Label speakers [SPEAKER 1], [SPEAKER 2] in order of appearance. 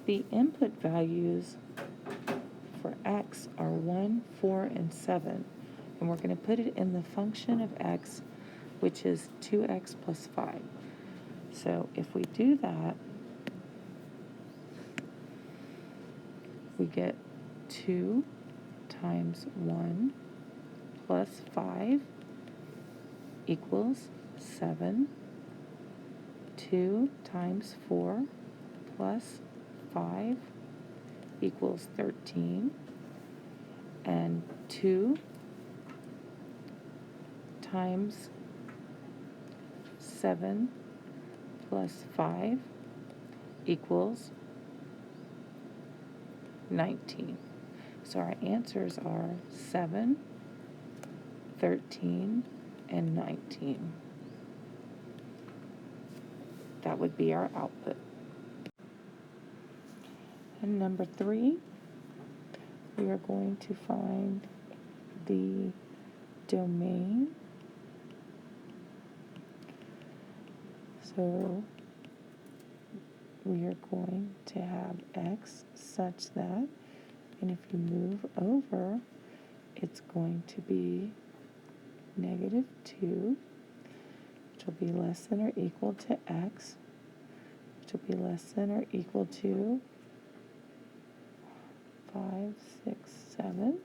[SPEAKER 1] The input values for x are 1, 4, and 7. And we're going to put it in the function of x, which is 2x plus 5. So if we do that, we get 2 times 1 plus 5 equals 7. 2 times 4 plus 5 equals 13. And 2 times 7 plus 5 equals 19. So our answers are 7, 13, and 19. That would be our output. And number 3, we are going to find the domain. So we are going to have x such that, and if you move over, it's going to be negative 2, which will be less than or equal to x, which will be less than or equal to 5, 6, 7.